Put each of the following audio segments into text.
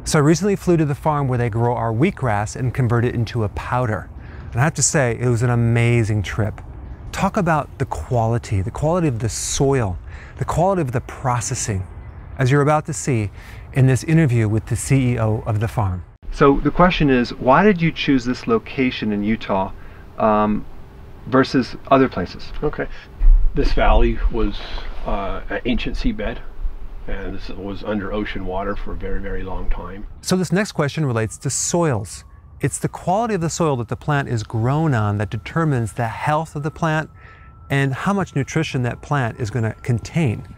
So I recently flew to the farm where they grow our wheatgrass and convert it into a powder. And I have to say, it was an amazing trip. Talk about the quality of the soil, the quality of the processing, as you're about to see in this interview with the CEO of the farm. So the question is, why did you choose this location in Utah versus other places? Okay. This valley was an ancient seabed, and this was under ocean water for a very, very long time. So this next question relates to soils. It's the quality of the soil that the plant is grown on that determines the health of the plant and how much nutrition that plant is going to contain.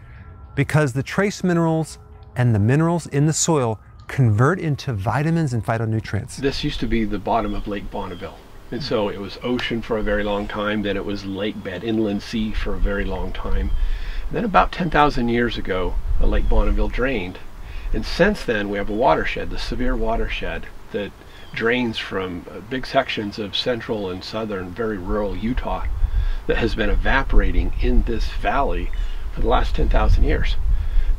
Because the trace minerals and the minerals in the soil convert into vitamins and phytonutrients. This used to be the bottom of Lake Bonneville. And so it was ocean for a very long time, then it was lake bed, inland sea for a very long time. And then about 10,000 years ago, Lake Bonneville drained. And since then we have a watershed, the severe watershed, that drains from big sections of central and southern, very rural Utah that has been evaporating in this valley for the last 10,000 years,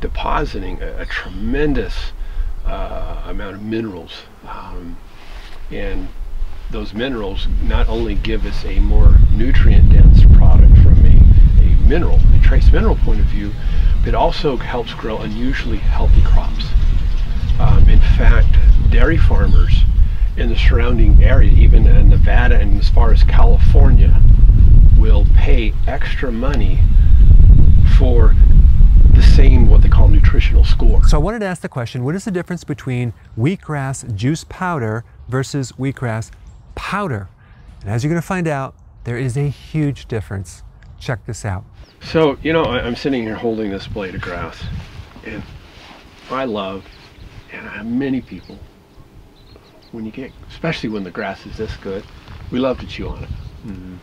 depositing a tremendous amount of minerals. And those minerals not only give us a more nutrient-dense product from a trace mineral point of view, but also helps grow unusually healthy crops. In fact, dairy farmers in the surrounding area, even in Nevada and as far as California, will pay extra money for the same, what they call nutritional score. So I wanted to ask the question, what is the difference between wheatgrass juice powder versus wheatgrass powder? And as you're going to find out, there is a huge difference. Check this out. So, you know, I'm sitting here holding this blade of grass, and I love, and I have many people, when you get, especially when the grass is this good, we love to chew on it. Mm-hmm.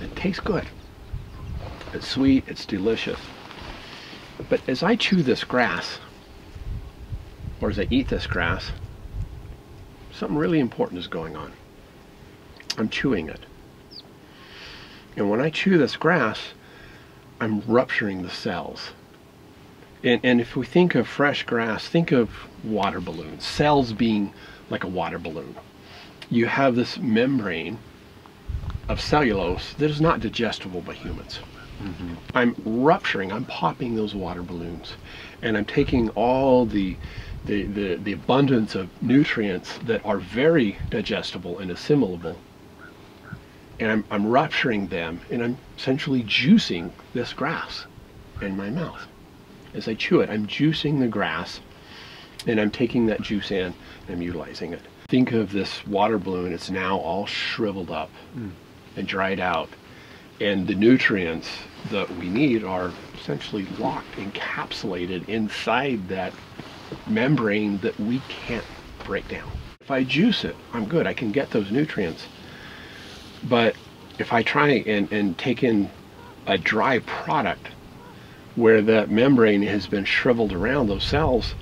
It tastes good. It's sweet, it's delicious. But as I chew this grass, or as I eat this grass, something really important is going on. I'm chewing it. And when I chew this grass, I'm rupturing the cells. And if we think of fresh grass, think of water balloons, cells being like a water balloon. You have this membrane of cellulose that is not digestible by humans. Mm-hmm. I'm rupturing, I'm popping those water balloons, and I'm taking all the abundance of nutrients that are very digestible and assimilable, and I'm rupturing them, and I'm essentially juicing this grass in my mouth. As I chew it, I'm juicing the grass, and I'm taking that juice in, and I'm utilizing it. Think of this water balloon, it's now all shriveled up and dried out, and the nutrients that we need are essentially locked, encapsulated inside that membrane that we can't break down. If I juice it, I'm good, I can get those nutrients. But if I try and take in a dry product where that membrane has been shriveled around those cells,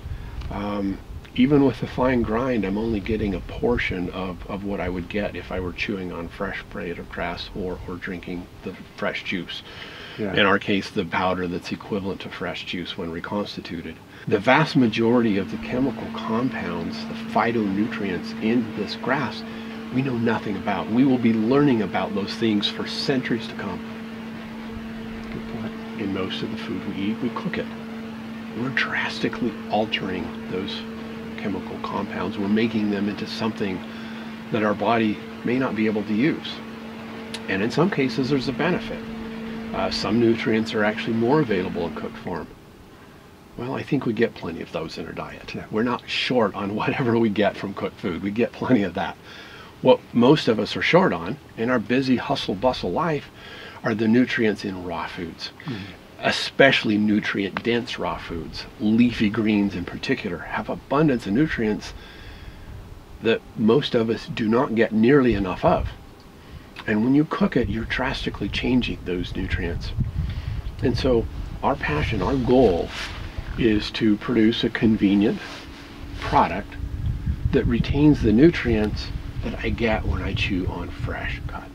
even with a fine grind, I'm only getting a portion of what I would get if I were chewing on fresh blade of grass or drinking the fresh juice. Yeah. In our case, the powder that's equivalent to fresh juice when reconstituted. The vast majority of the chemical compounds, the phytonutrients in this grass, we know nothing about. We will be learning about those things for centuries to come. Good point. In most of the food we eat, we cook it. We're drastically altering those chemical compounds. We're making them into something that our body may not be able to use. And in some cases, there's a benefit. Some nutrients are actually more available in cooked form. Well, I think we get plenty of those in our diet. Yeah. We're not short on whatever we get from cooked food. We get plenty of that. What most of us are short on in our busy hustle-bustle life are the nutrients in raw foods, especially nutrient-dense raw foods. Leafy greens in particular have abundance of nutrients that most of us do not get nearly enough of. And when you cook it, you're drastically changing those nutrients. And so our passion, our goal is to produce a convenient product that retains the nutrients that I get when I chew on fresh cut